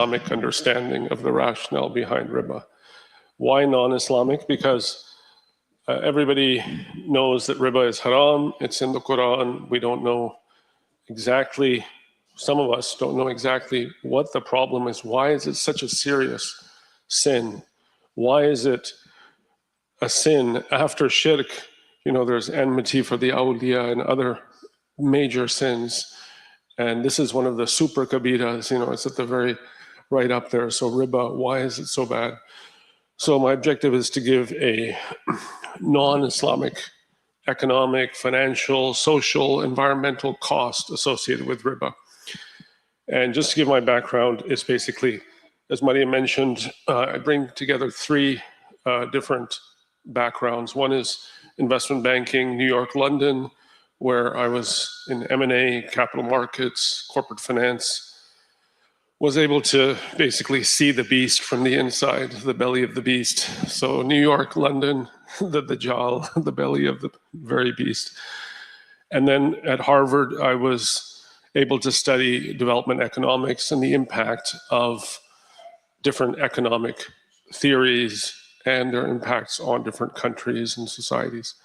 Islamic understanding of the rationale behind riba. Why non-Islamic? Because everybody knows that riba is haram. It's in the Quran. We don't know exactly, some of us don't know exactly what the problem is. Why is it such a serious sin? Why is it a sin after shirk? You know, there's enmity for the awliya and other major sins. And this is one of the super kabiras, you know, it's at the very right up there. So riba, why is it so bad? So my objective is to give a non-Islamic economic, financial, social, environmental cost associated with riba. And just to give my background, is basically, as Maria mentioned, I bring together three different backgrounds. One is investment banking, New York, London, where I was in M&A, capital markets, corporate finance, was able to basically see the beast from the inside, the belly of the beast. So New York, London, the jaw, the belly of the very beast. And then at Harvard, I was able to study development economics and the impact of different economic theories and their impacts on different countries and societies.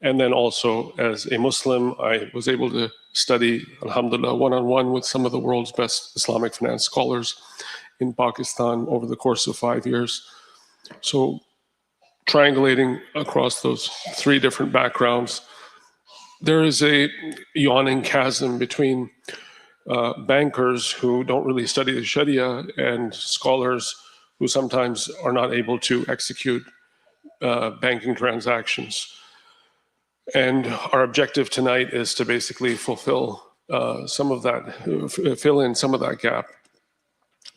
And then also as a Muslim, I was able to study, alhamdulillah, one-on-one with some of the world's best Islamic finance scholars in Pakistan over the course of 5 years. So triangulating across those three different backgrounds, there is a yawning chasm between bankers who don't really study the Sharia and scholars who sometimes are not able to execute banking transactions. And our objective tonight is to basically fulfill some of that, fill in some of that gap.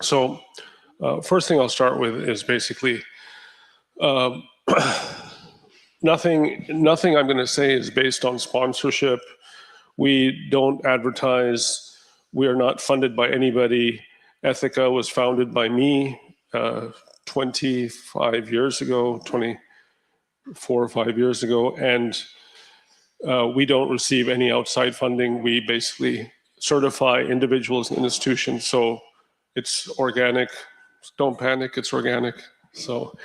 So first thing I'll start with is basically nothing I'm going to say is based on sponsorship. We don't advertise. We are not funded by anybody. Ethica was founded by me 25 years ago, 24 or 5 years ago, and we don't receive any outside funding. We basically certify individuals and institutions, so it's organic. Don't panic, it's organic. So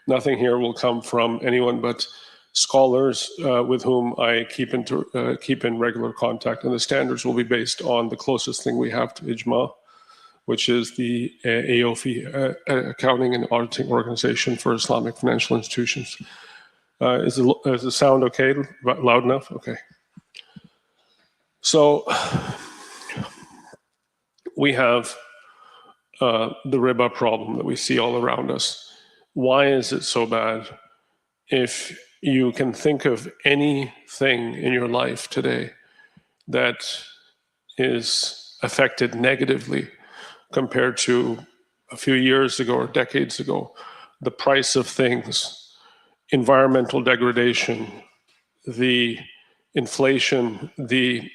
nothing here will come from anyone but scholars with whom I keep in regular contact, and the standards will be based on the closest thing we have to IJMA, which is the AOFI, Accounting and Auditing Organization for Islamic Financial Institutions. Is the sound okay? Loud enough? Okay. So we have the riba problem that we see all around us. Why is it so bad? If you can think of anything in your life today that is affected negatively compared to a few years ago or decades ago, the price of things, environmental degradation, the inflation, the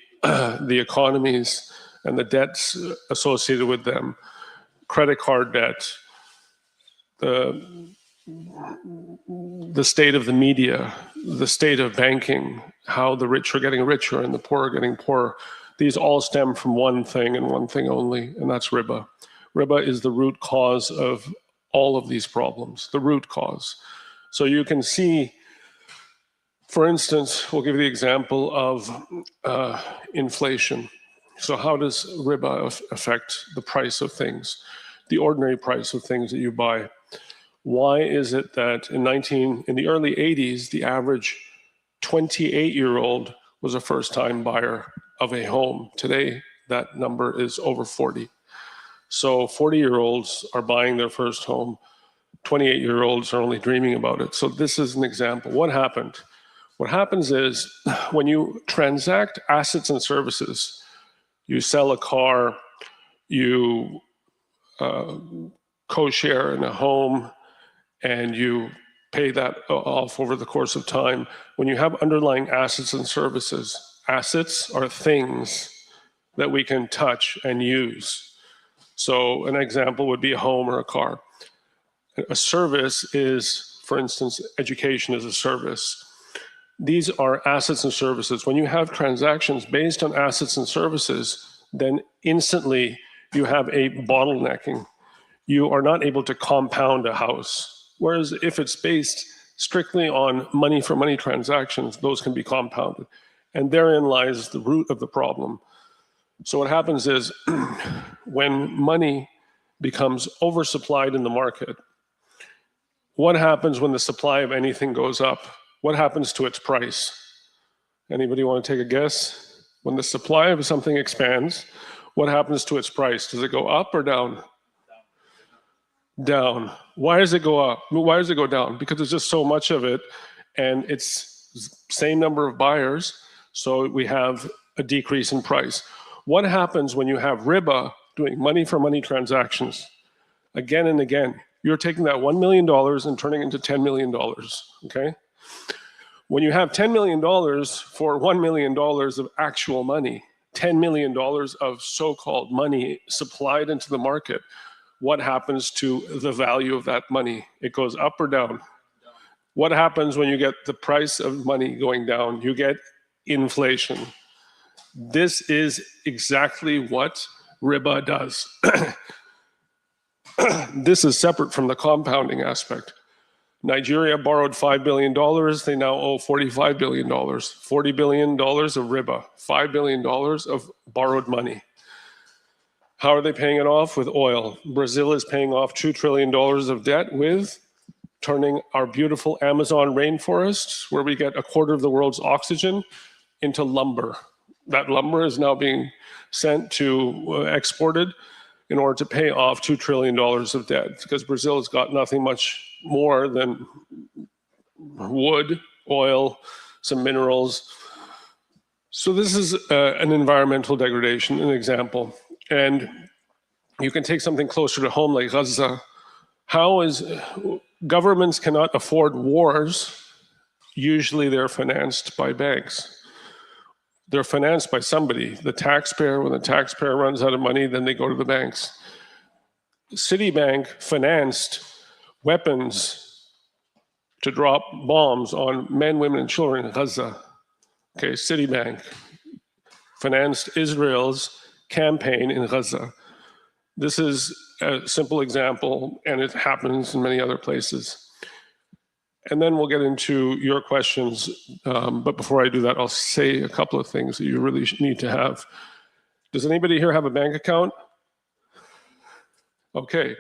economies and the debts associated with them, credit card debt, the state of the media, the state of banking, how the rich are getting richer and the poor are getting poorer. These all stem from one thing and one thing only, and that's riba. Riba is the root cause of all of these problems, the root cause. So you can see, for instance, we'll give you the example of inflation. So how does riba affect the price of things, the ordinary price of things that you buy? Why is it that in the early 80s, the average 28-year-old was a first-time buyer of a home? Today, that number is over 40. So 40-year-olds are buying their first home. 28-year-olds are only dreaming about it. So this is an example. What happened? What happens is when you transact assets and services, you sell a car, you co-share in a home, and you pay that off over the course of time. When you have underlying assets and services, assets are things that we can touch and use. So an example would be a home or a car. A service is, for instance, education is a service. These are assets and services. When you have transactions based on assets and services, then instantly you have a bottlenecking. you are not able to compound a house. Whereas if it's based strictly on money for money transactions, those can be compounded. And therein lies the root of the problem. So what happens is when money becomes oversupplied in the market, what happens when the supply of anything goes up? What happens to its price? Anybody want to take a guess? When the supply of something expands, what happens to its price? Does it go up or down? Down. Why does it go up? Why does it go down? Because there's just so much of it, and it's same number of buyers, so we have a decrease in price. What happens when you have riba doing money for money transactions again and again? You're taking that $1 million and turning it into $10 million, okay? When you have $10 million for $1 million of actual money, $10 million of so-called money supplied into the market, what happens to the value of that money? It goes up or down? What happens when you get the price of money going down? You get inflation. This is exactly what riba does. This is separate from the compounding aspect. Nigeria borrowed $5 billion. They now owe $45 billion. $40 billion of riba, $5 billion of borrowed money. How are they paying it off? With oil. Brazil is paying off $2 trillion of debt with turning our beautiful Amazon rainforests, where we get a quarter of the world's oxygen, into lumber. That lumber is now being sent to, exported in order to pay off $2 trillion of debt, because Brazil has got nothing much more than wood, oil, some minerals. So this is an environmental degradation, an example. And you can take something closer to home like Gaza. Governments cannot afford wars. Usually they're financed by banks. They're financed by somebody, the taxpayer. When the taxpayer runs out of money, then they go to the banks. Citibank financed weapons to drop bombs on men, women, and children in Gaza. Okay, Citibank financed Israel's campaign in Gaza. This is a simple example, and it happens in many other places. And then we'll get into your questions. But before I do that, I'll say a couple of things that you really need to have. Does anybody here have a bank account? Okay,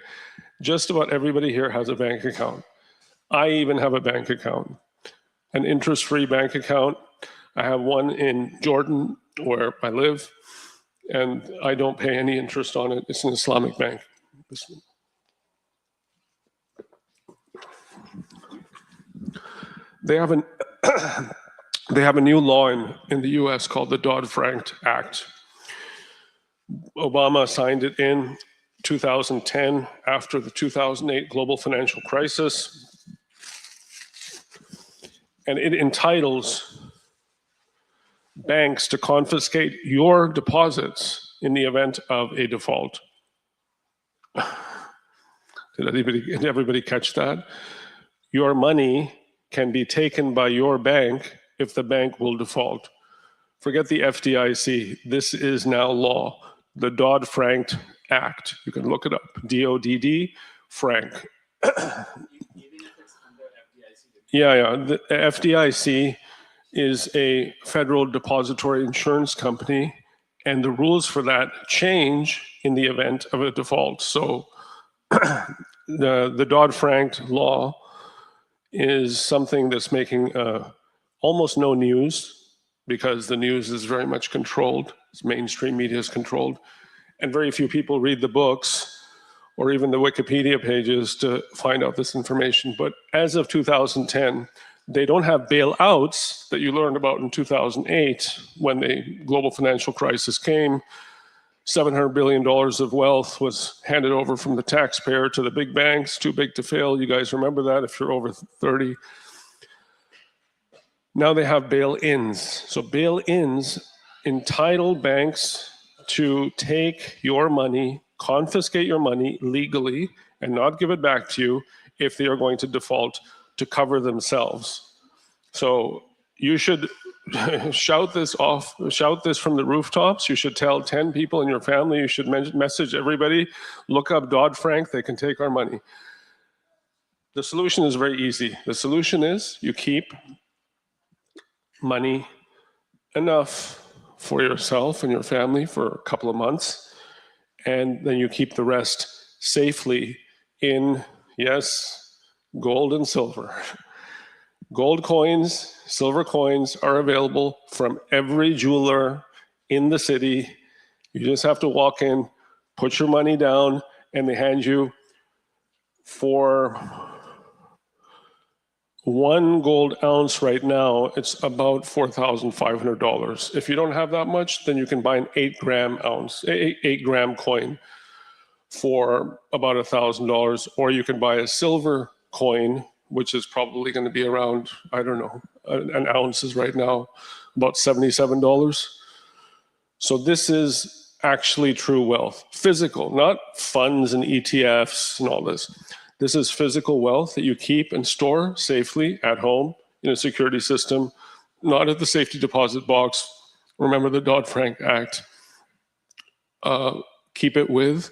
just about everybody here has a bank account. I even have a bank account, an interest-free bank account. I have one in Jordan, where I live, and I don't pay any interest on it. It's an Islamic bank. They have a new law in the US called the Dodd-Frank Act. Obama signed it in 2010 after the 2008 global financial crisis. And it entitles banks to confiscate your deposits in the event of a default. Did everybody catch that? Your money can be taken by your bank if the bank will default. Forget the FDIC. This is now law. The Dodd-Frank Act. You can look it up. D-O-D-D, Frank. Yeah. The FDIC is a federal depository insurance company, and the rules for that change in the event of a default. So the Dodd-Frank law is something that's making almost no news, because the news is very much controlled. Mainstream media is controlled, and very few people read the books or even the Wikipedia pages to find out this information. But as of 2010, they don't have bailouts that you learned about in 2008 when the global financial crisis came. $700 billion of wealth was handed over from the taxpayer to the big banks, too big to fail. You guys remember that if you're over 30. Now they have bail-ins. So bail-ins entitle banks to take your money, confiscate your money legally, and not give it back to you if they are going to default, to cover themselves. So you should shout this from the rooftops. You should tell 10 people in your family. You should message everybody. Look up Dodd-Frank. They can take our money. The solution is very easy. The solution is you keep money enough for yourself and your family for a couple of months, and then you keep the rest safely in, yes, gold and silver. Gold coins, silver coins are available from every jeweler in the city. You just have to walk in, put your money down, and they hand you for 1 gold ounce right now, it's about $4,500. If you don't have that much, then you can buy an 8-gram coin for about $1,000, or you can buy a silver coin, which is probably going to be around, I don't know, an ounce is right now about $77. So this is actually true wealth, physical, not funds and ETFs and all this. This is physical wealth that you keep and store safely at home in a security system, not at the safety deposit box. Remember the Dodd-Frank Act. Keep it with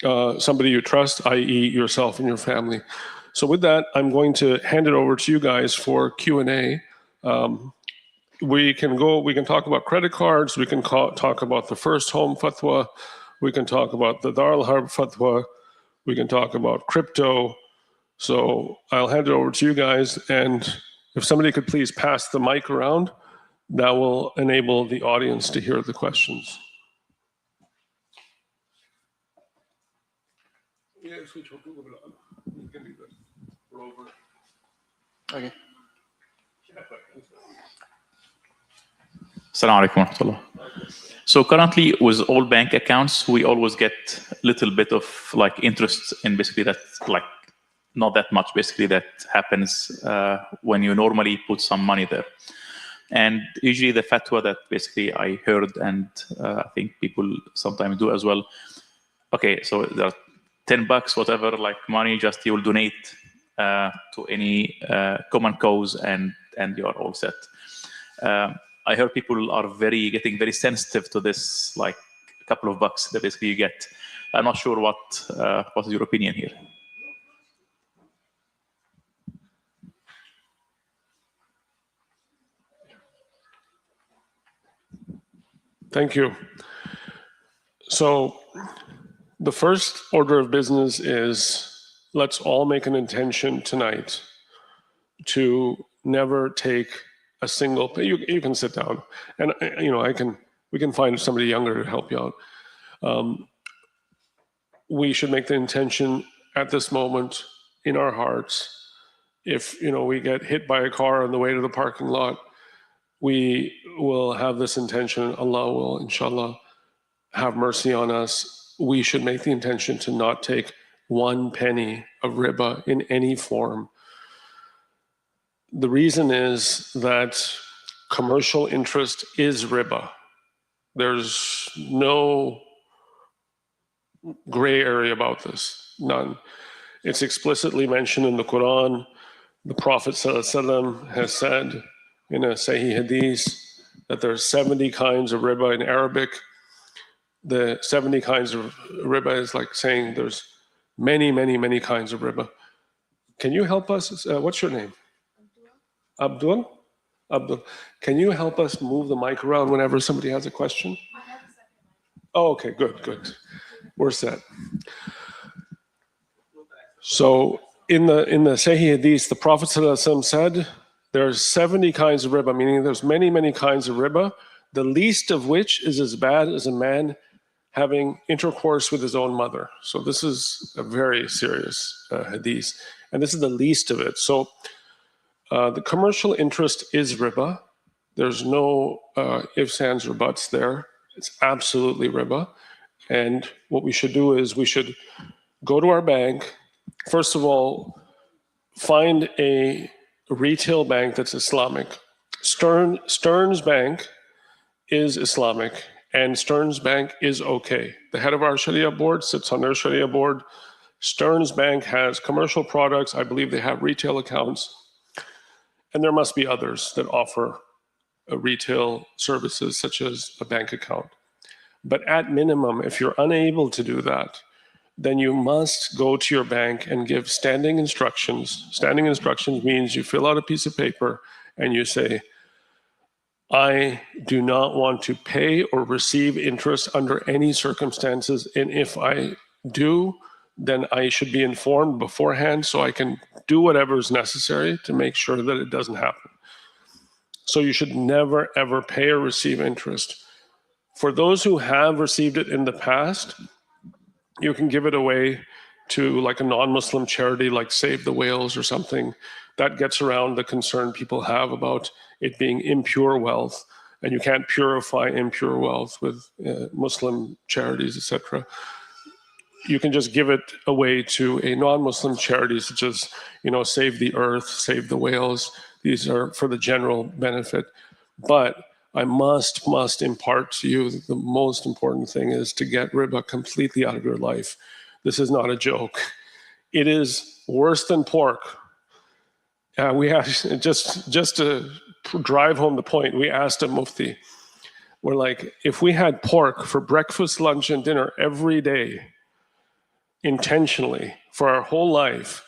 somebody you trust, i.e. yourself and your family. So with that, I'm going to hand it over to you guys for Q&A. We can talk about credit cards, we can talk about the first home fatwa, we can talk about the Dar al-Harb fatwa, we can talk about crypto. So I'll hand it over to you guys, and if somebody could please pass the mic around, that will enable the audience to hear the questions. Okay. Assalamu alaikum wa rahmatullah. So currently with all bank accounts, we always get a little bit of like interest in basically that, like not that much basically that happens when you normally put some money there. And usually the fatwa that basically I heard, and I think people sometimes do as well. Okay, so there are $10, whatever, like money, just you will donate to any common cause, and you are all set. I heard people are getting very sensitive to this, like a couple of bucks that basically you get. I'm not sure what is your opinion here. Thank you. So the first order of business is, let's all make an intention tonight to never take a single, you can sit down, and we can find somebody younger to help you out. We should make the intention at this moment in our hearts. If we get hit by a car on the way to the parking lot, we will have this intention. Allah will, inshallah, have mercy on us. We should make the intention to not take 1 penny of riba in any form. The reason is that commercial interest is riba. There's no gray area about this, none. It's explicitly mentioned in the Quran. The Prophet ﷺ has said in a Sahih Hadith that there's 70 kinds of riba in Arabic. The 70 kinds of riba is like saying there's many, many, many kinds of riba. Can you help us? What's your name? Abdul? Abdul. Can you help us move the mic around whenever somebody has a question? Oh, okay, good. We're set. So in the Sahih Hadith, the Prophet ﷺ said there's 70 kinds of riba, meaning there's many, many kinds of riba, the least of which is as bad as a man having intercourse with his own mother. So this is a very serious hadith, and this is the least of it. So the commercial interest is riba. There's no ifs, ands, or buts there. It's absolutely riba. And what we should do is we should go to our bank. First of all, find a retail bank that's Islamic. Stearns Bank is Islamic, and Stearns Bank is okay. The head of our Sharia board sits on their Sharia board. Stearns Bank has commercial products. I believe they have retail accounts. And there must be others that offer retail services such as a bank account. But at minimum, if you're unable to do that, then you must go to your bank and give standing instructions. Standing instructions means you fill out a piece of paper and you say, I do not want to pay or receive interest under any circumstances. And if I do, then I should be informed beforehand so I can do whatever is necessary to make sure that it doesn't happen. So you should never, ever pay or receive interest. For those who have received it in the past, you can give it away to like a non-Muslim charity like Save the Whales or something. That gets around the concern people have about it being impure wealth, and you can't purify impure wealth with Muslim charities, etc. You can just give it away to a non-Muslim charity such as, Save the Earth, Save the Whales. These are for the general benefit. But I must impart to you that the most important thing is to get riba completely out of your life. This is not a joke. It is worse than pork. We have, just to drive home the point, we asked a mufti, we're like, if we had pork for breakfast, lunch, and dinner every day, intentionally, for our whole life,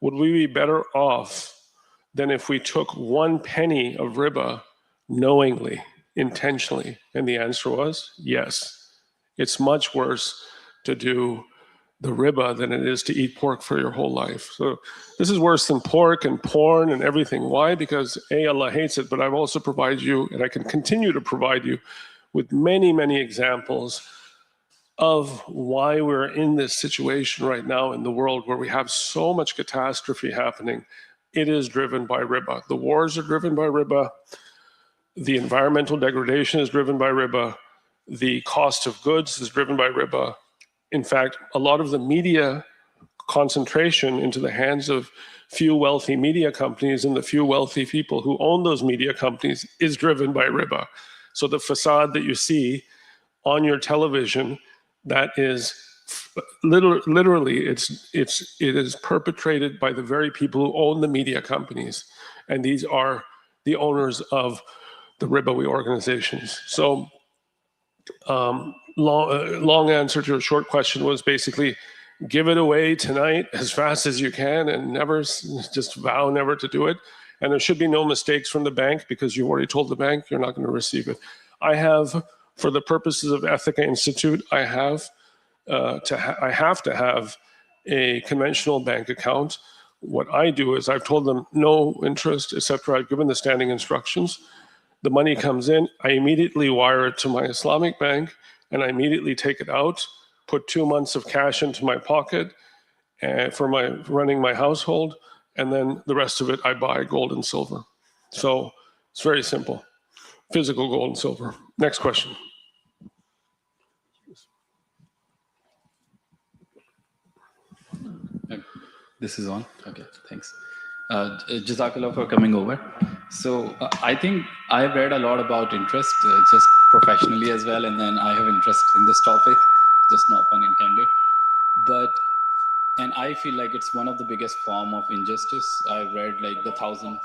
would we be better off than if we took 1 penny of riba knowingly, intentionally? And the answer was yes. It's much worse to do the riba than it is to eat pork for your whole life. So this is worse than pork and porn and everything. Why? Because A, Allah hates it, but I've also provided you, and I can continue to provide you with many, many examples of why we're in this situation right now in the world where we have so much catastrophe happening. It is driven by riba. The wars are driven by riba. The environmental degradation is driven by riba. The cost of goods is driven by riba. In fact, a lot of the media concentration into the hands of few wealthy media companies and the few wealthy people who own those media companies is driven by riba. So the facade that you see on your television, that is literally it is perpetrated by the very people who own the media companies, and these are the owners of the ribawi organizations. So long answer to a short question was basically give it away tonight as fast as you can and never, just vow never to do it. And there should be no mistakes from the bank because you've already told the bank you're not going to receive it. I have, for the purposes of Ethica Institute, I have to have a conventional bank account. What I do is I've told them no interest, etc. I've given the standing instructions. The money comes in, I immediately wire it to my Islamic bank, and I immediately take it out, put 2 months of cash into my pocket for running my household, and then the rest of it I buy gold and silver. So it's very simple. Physical gold and silver. Next question. This is on. Okay, thanks. Jazakallah for coming over. So I think I've read a lot about interest, just professionally as well, and then I have interest in this topic, just no pun intended. And I feel like it's one of the biggest form of injustice. I've read like the 1,000.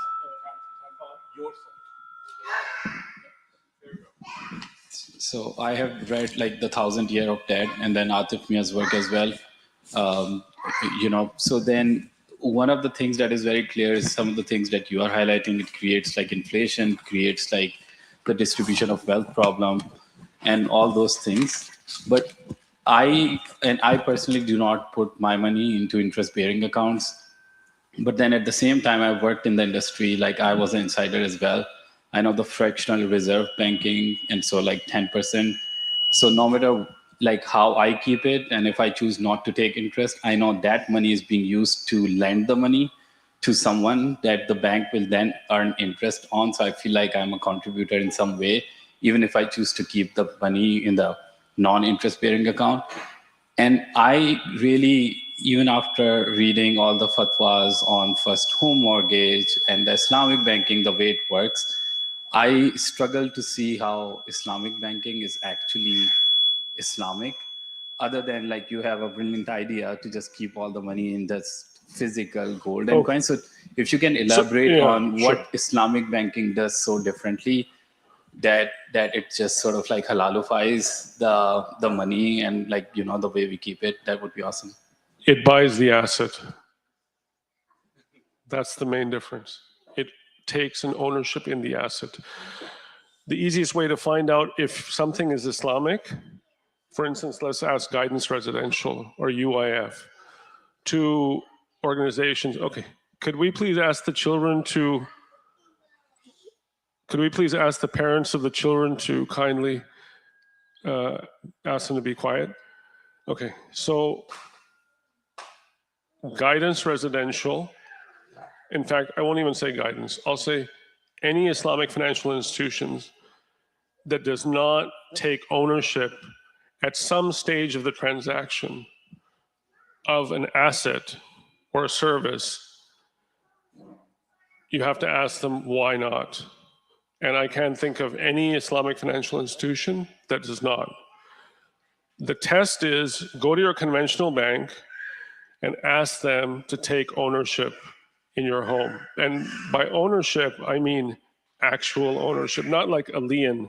So I have read like the 1,000 Year of Dead, and then Atif Mia's work as well. So then one of the things that is very clear is some of the things that you are highlighting. It creates like inflation, creates like the distribution of wealth problem and all those things. But I personally do not put my money into interest bearing accounts. But then at the same time, I've worked in the industry, like I was an insider as well. I know the fractional reserve banking, and so like 10%. So no matter like how I keep it, and if I choose not to take interest, I know that money is being used to lend the money to someone that the bank will then earn interest on. So I feel like I'm a contributor in some way, even if I choose to keep the money in the non-interest bearing account. And I really, even after reading all the fatwas on first home mortgage and the Islamic banking, the way it works, I struggle to see how Islamic banking is actually Islamic, other than like you have a brilliant idea to just keep all the money in just physical gold and coins. So if you can elaborate on what Islamic banking does so differently that it just sort of like halalufies the money and like, you know, the way we keep it. That would be awesome. It buys the asset. That's the main difference. It takes an ownership in the asset. The easiest way to find out if something is Islamic, for instance, let's ask Guidance Residential or UIF, two organizations. Okay, could we please ask the parents of the children to kindly ask them to be quiet? Okay, so Guidance Residential, in fact, I won't even say Guidance, I'll say any Islamic financial institutions that does not take ownership at some stage of the transaction of an asset or a service, you have to ask them why not. And I can't think of any Islamic financial institution that does not. The test is go to your conventional bank and ask them to take ownership in your home. And by ownership, I mean actual ownership, not like a lien,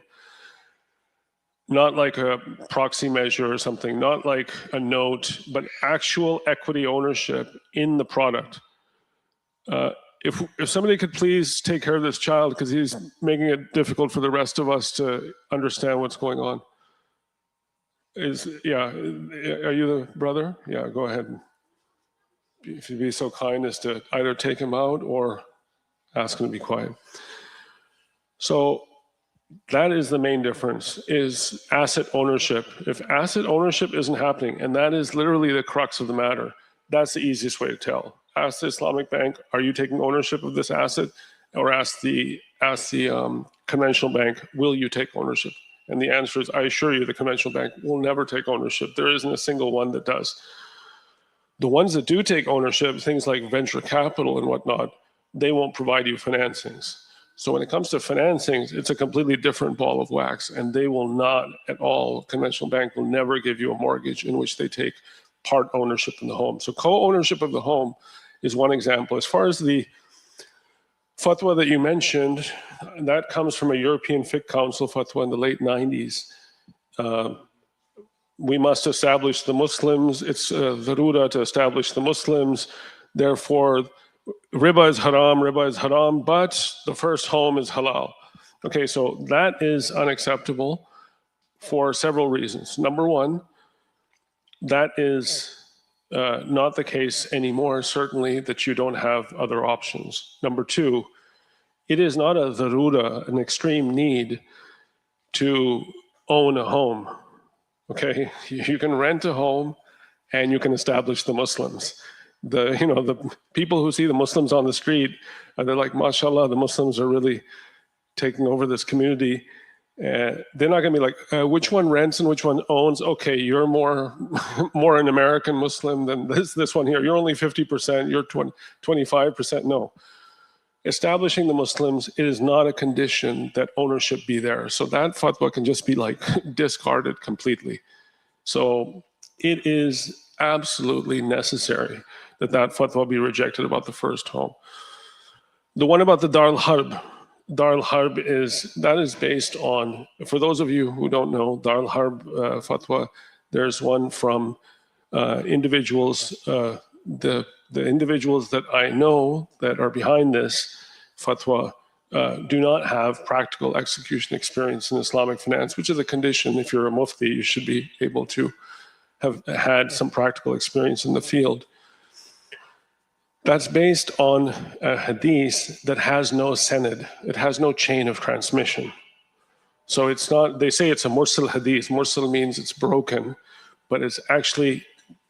not like a proxy measure or something, not like a note, but actual equity ownership in the product. If somebody could please take care of this child, because he's making it difficult for the rest of us to understand what's going on. Are you the brother? Yeah, go ahead. If you'd be so kind as to either take him out or ask him to be quiet. So that is the main difference, is asset ownership. If asset ownership isn't happening, and that is literally the crux of the matter, that's the easiest way to tell. Ask the Islamic bank, are you taking ownership of this asset? Or ask the conventional bank, will you take ownership? And the answer is, I assure you, the conventional bank will never take ownership. There isn't a single one that does. The ones that do take ownership, things like venture capital and whatnot, they won't provide you financings. So when it comes to financings, it's a completely different ball of wax, and they will not at all, conventional bank will never give you a mortgage in which they take part ownership in the home. So co-ownership of the home is one example. As far as the fatwa that you mentioned, that comes from a European Fiqh Council fatwa in the late 90s. We must establish the Muslims. It's darura to establish the Muslims. Therefore, riba is haram, but the first home is halal. Okay, so that is unacceptable for several reasons. Number one, that is not the case anymore, certainly, that you don't have other options. Number two, it is not a darura, an extreme need to own a home. Okay, you can rent a home and you can establish the Muslims. The people who see the Muslims on the street, they're like, mashallah, the Muslims are really taking over this community. They're not going to be like, which one rents and which one owns? Okay, you're more an American Muslim than this one here. You're only 50%, you're 25%. No. Establishing the Muslims, it is not a condition that ownership be there. So that fatwa can just be like discarded completely. So it is absolutely necessary that fatwa be rejected about the first home. The one about the Dar al-Harb is based on, for those of you who don't know, Dar al-Harb fatwa, there's one from individuals, the individuals that I know that are behind this fatwa do not have practical execution experience in Islamic finance, which is a condition. If you're a mufti, you should be able to have had some practical experience in the field. That's based on a hadith that has no sanad. It has no chain of transmission. So it's not, they say it's a mursal hadith. Mursal means it's broken, but it's actually,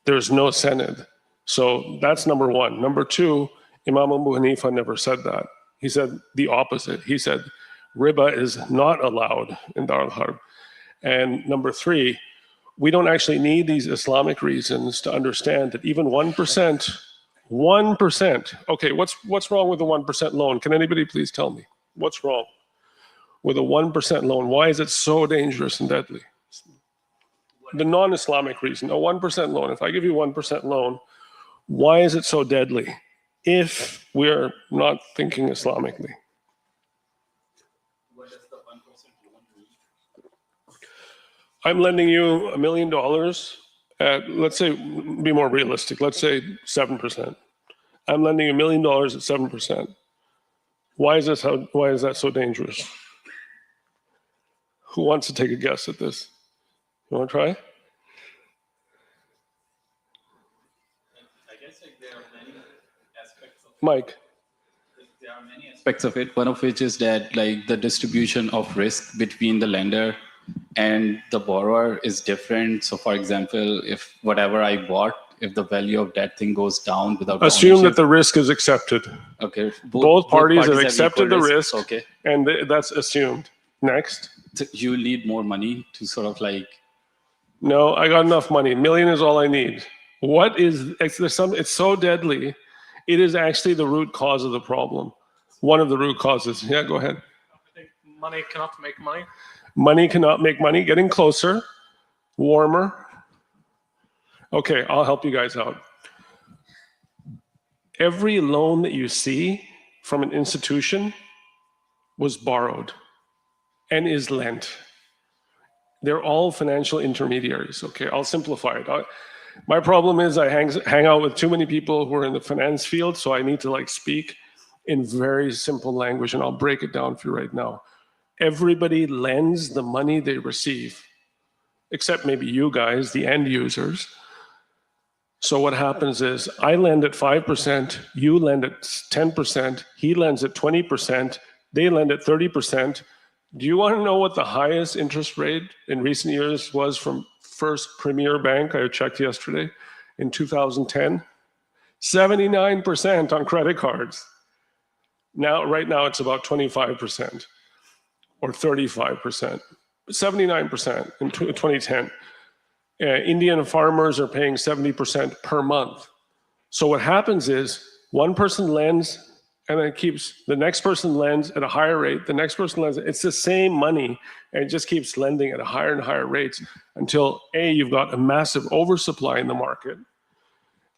there's no sanad. So that's number one. Number two, Imam Abu Hanifa never said that. He said the opposite. He said riba is not allowed in Dar al-Harb. And number three, we don't actually need these Islamic reasons to understand that even 1%, okay, what's wrong with the 1% loan? Can anybody please tell me? What's wrong with a 1% loan? Why is it so dangerous and deadly? The non-Islamic reason, a 1% loan. If I give you 1% loan, why is it so deadly if we're not thinking Islamically? What does the 1% I'm lending you $1 million at, let's say, be more realistic, let's say 7%. I'm lending you $1 million at 7%. Why is that so dangerous? Who wants to take a guess at this? You want to try? I guess there are many aspects of it. Mike. There are many aspects of it. One of which is that the distribution of risk between the lender and the borrower is different. So for example, if whatever I bought, if the value of that thing goes down without Assume that the risk is accepted. Okay. Both parties have accepted the risk, okay, and that's assumed. Next. so you need more money to sort of No, I got enough money. $1 million is all I need. It's so deadly. It is actually the root cause of the problem. One of the root causes. Yeah, go ahead. I think money cannot make money. Money cannot make money. Getting closer, warmer. Okay, I'll help you guys out. Every loan that you see from an institution was borrowed and is lent. They're all financial intermediaries. Okay, I'll simplify it. My problem is I hang out with too many people who are in the finance field, so I need to speak in very simple language, and I'll break it down for you right now. Everybody lends the money they receive, except maybe you guys, the end users. So what happens is I lend at 5%, you lend at 10%, he lends at 20%, they lend at 30%. Do you want to know what the highest interest rate in recent years was from First Premier Bank? I checked yesterday in 2010. 79% on credit cards. Right now it's about 25% or 35%, 79% in 2010. Indian farmers are paying 70% per month. So what happens is one person lends and then the next person lends at a higher rate, the next person lends, it's the same money, and it just keeps lending at a higher and higher rates until A, you've got a massive oversupply in the market,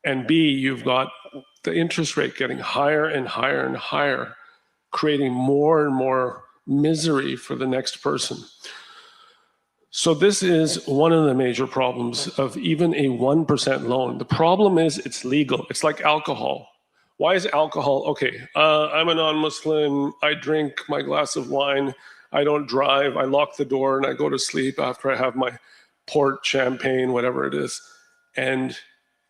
and B, you've got the interest rate getting higher and higher and higher, creating more and more misery for the next person. So this is one of the major problems of even a 1% loan. The problem is it's legal. It's like alcohol. Why is alcohol? Okay, I'm a non-Muslim. I drink my glass of wine. I don't drive. I lock the door and I go to sleep after I have my port, champagne, whatever it is. And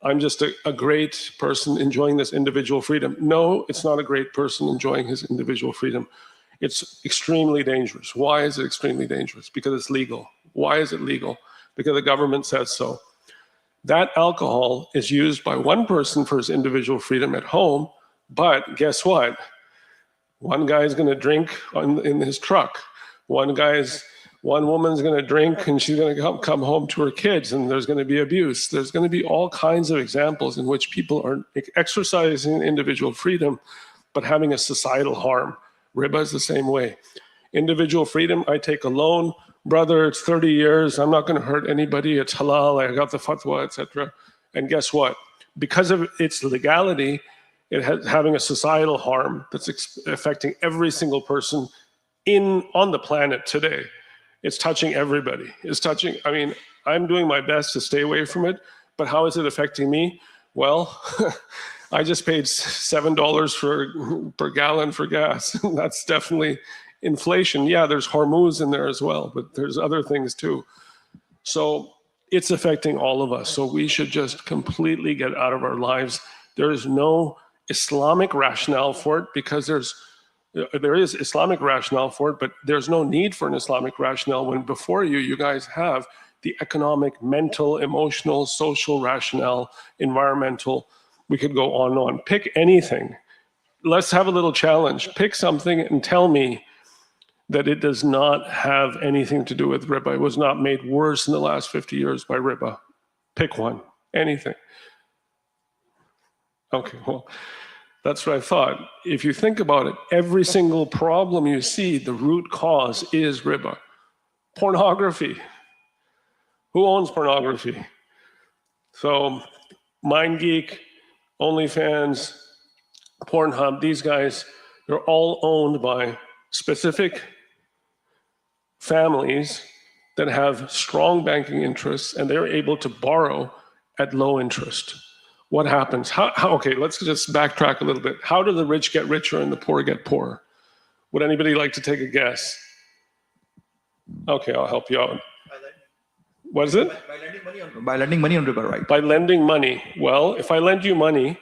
I'm just a great person enjoying this individual freedom. No, it's not a great person enjoying his individual freedom. It's extremely dangerous. Why is it extremely dangerous? Because it's legal. Why is it legal? Because the government says so. That alcohol is used by one person for his individual freedom at home, but guess what? One guy is going to drink in his truck. One woman's going to drink and she's going to come home to her kids, and there's going to be abuse. There's going to be all kinds of examples in which people are exercising individual freedom, but having a societal harm. Riba is the same way. Individual freedom, I take a loan, brother, it's 30 years, I'm not going to hurt anybody, it's halal, I got the fatwa, etc. And guess what? Because of its legality, it has having a societal harm that's affecting every single person on the planet today. It's touching everybody. I'm doing my best to stay away from it, but how is it affecting me? Well, I just paid $7 per gallon for gas. That's definitely inflation. Yeah, there's Hormuz in there as well, but there's other things too. So it's affecting all of us. So we should just completely get out of our lives. There is no Islamic rationale for it, because there is Islamic rationale for it, but there's no need for an Islamic rationale when before you guys have the economic, mental, emotional, social rationale, environmental. We could go on and on. Pick anything. Let's have a little challenge. Pick something and tell me that it does not have anything to do with riba. It was not made worse in the last 50 years by riba. Pick one. Anything. Okay, well, that's what I thought. If you think about it, every single problem you see, the root cause is riba. Pornography. Who owns pornography? So, MindGeek, OnlyFans, Pornhub, these guys, they're all owned by specific families that have strong banking interests and they're able to borrow at low interest. What happens? Okay, let's just backtrack a little bit. How do the rich get richer and the poor get poorer? Would anybody like to take a guess? Okay, I'll help you out. What is it? By lending money on riba, right? By lending money. Well, if I lend you money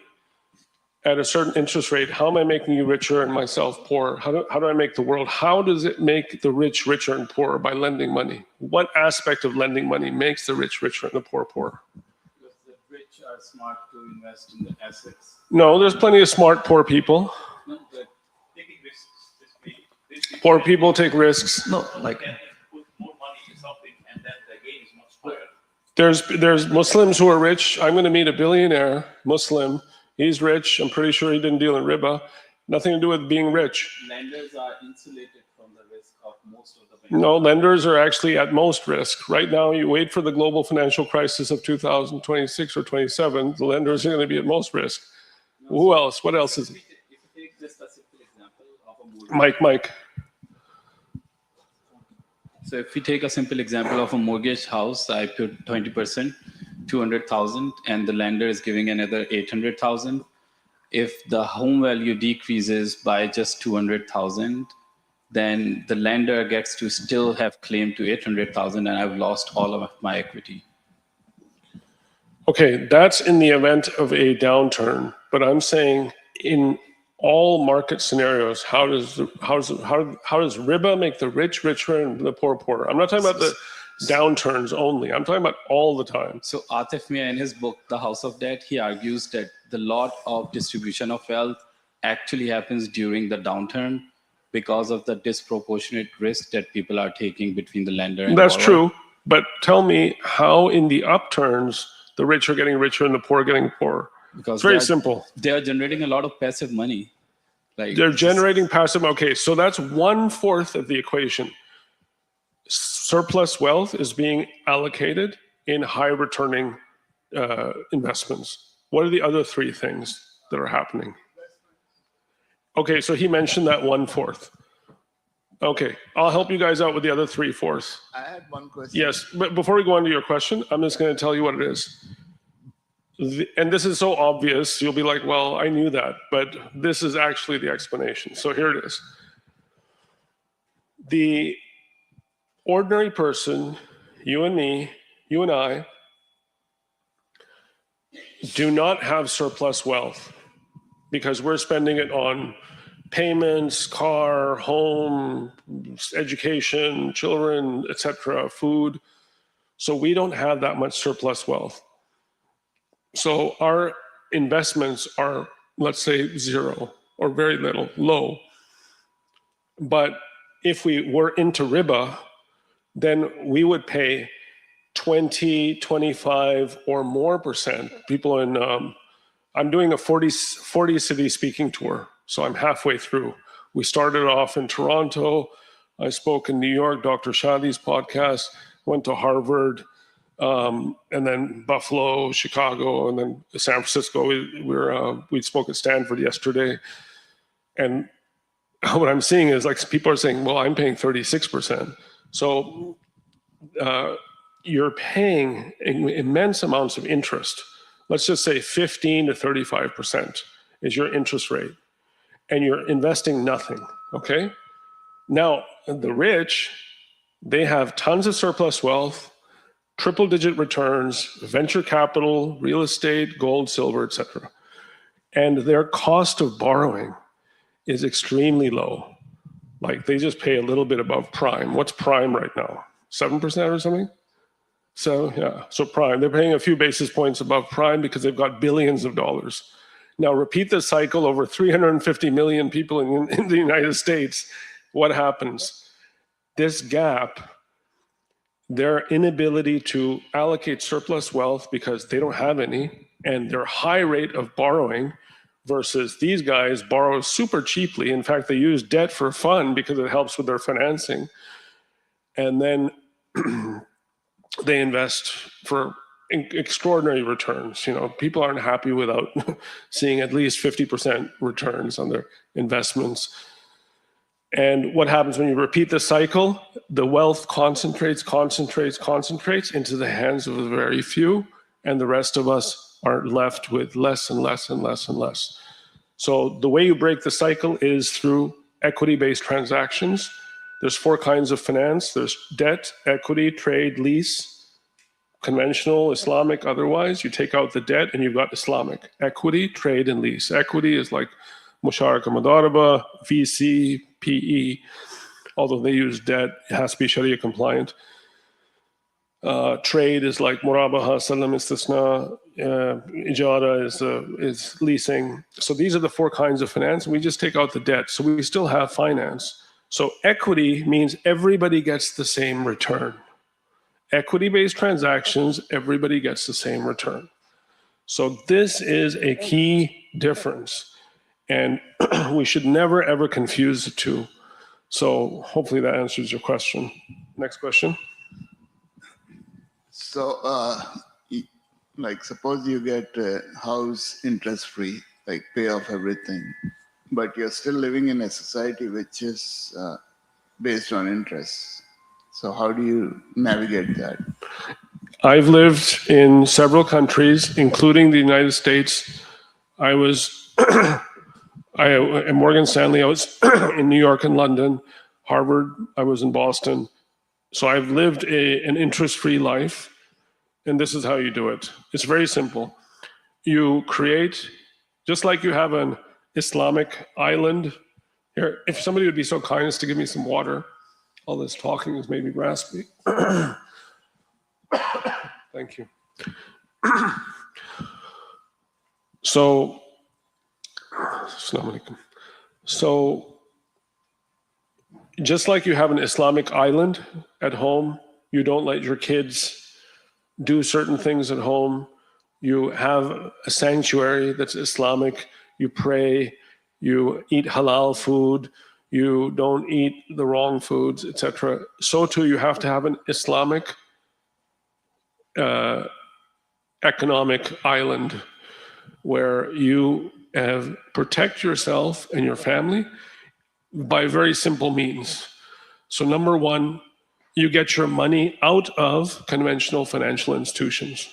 at a certain interest rate, how am I making you richer and myself poorer? How do I make the world? How does it make the rich richer and poorer? By lending money. What aspect of lending money makes the rich richer and the poor poorer? Because the rich are smart to invest in the assets. No, there's plenty of smart poor people. No, but taking risks. Poor people take risks. No, like Put more money in something, and then the gain is much higher. There's Muslims who are rich. I'm going to meet a billionaire Muslim. He's rich. I'm pretty sure he didn't deal in riba. Nothing to do with being rich. Lenders are insulated from the risk of most of the banks. No, lenders are actually at most risk. Right now, you wait for the global financial crisis of 2026 or 27, the lenders are going to be at most risk. Who else? What else is it? If you take just a simple example of a mortgage. Mike. So if we take a simple example of a mortgage house, I put 20%, 200,000, and the lender is giving another 800,000. If the home value decreases by just 200,000, then the lender gets to still have claim to 800,000, and I've lost all of my equity. Okay, that's in the event of a downturn. But I'm saying in all market scenarios, how does riba make the rich richer and the poor poorer? I'm not talking about the downturns only. I'm talking about all the time. So Atif Mia, in his book, The House of Debt, he argues that the lot of distribution of wealth actually happens during the downturn because of the disproportionate risk that people are taking between the lender and That's borrower. true. But tell me how in the upturns, the rich are getting richer and the poor are getting poorer. Because It's very simple. They are generating a lot of passive money. Like They're generating passive. Okay, so that's 1/4 of the equation. Surplus wealth is being allocated in high returning investments. What are the other three things that are happening? Okay, so he mentioned that 1/4. Okay, I'll help you guys out with the other 3/4. I had one question. Yes, but before we go on to your question, I'm just going to tell you what it is. And this is so obvious, you'll be like, well, I knew that, but this is actually the explanation. So here it is. The ordinary person, you and me, you and I, do not have surplus wealth because we're spending it on payments, car, home, education, children, etc., food. So we don't have that much surplus wealth. So our investments are, let's say, zero or very little, low. But if we were into riba, then we would pay 20, 25 or more percent. People in, I'm doing a 40 city speaking tour, so I'm halfway through. We started off in Toronto. I spoke in New York, Dr. Shadi's podcast, went to Harvard, and then Buffalo, Chicago, and then San Francisco. We spoke at Stanford yesterday. And what I'm seeing is like people are saying, well, I'm paying 36%. So you're paying immense amounts of interest. Let's just say 15 to 35% is your interest rate. And you're investing nothing, okay? Now, the rich, they have tons of surplus wealth, triple-digit returns, venture capital, real estate, gold, silver, etc. And their cost of borrowing is extremely low. Like they just pay a little bit above prime. What's prime right now? 7% or something? So yeah, so prime. They're paying a few basis points above prime because they've got billions of dollars. Now repeat the cycle over 350 million people in the United States. What happens? This gap, their inability to allocate surplus wealth because they don't have any, and their high rate of borrowing versus these guys borrow super cheaply. In fact, they use debt for fun because it helps with their financing. And then they invest for extraordinary returns. You know, people aren't happy without seeing at least 50% returns on their investments. And what happens when you repeat the cycle? The wealth concentrates into the hands of the very few, and the rest of us are left with less and less and less and less. So the way you break the cycle is through equity-based transactions. There's 4 kinds of finance. There's debt, equity, trade, lease, conventional, Islamic, otherwise. You take out the debt and you've got Islamic. Equity, trade, and lease. Equity is like Musharaka Mudaraba, VC, PE. Although they use debt, it has to be Sharia compliant. Trade is like Murabaha, Salam Istisna, Ijara is leasing. So these are the 4 kinds of finance. We just take out the debt. So we still have finance. So equity means everybody gets the same return. Equity-based transactions, everybody gets the same return. So this is a key difference. And we should never, ever confuse the two. So hopefully that answers your question. Next question. So, like, suppose you get a house interest-free, like pay off everything, but you're still living in a society which is based on interest. So how do you navigate that? I've lived in several countries, including the United States. I was at Morgan Stanley, I was in New York and London. Harvard, I was in Boston. So I've lived an interest-free life, and this is how you do it. It's very simple. You create, just like you have an Islamic island. Here, if somebody would be so kind as to give me some water. All this talking has made me raspy. Thank you. So, just like you have an Islamic island at home, you don't let your kids do certain things at home. You have a sanctuary that's Islamic. You pray, you eat halal food, you don't eat the wrong foods, etc. So too, you have to have an Islamic economic island where you protect yourself and your family by very simple means. So number 1, you get your money out of conventional financial institutions.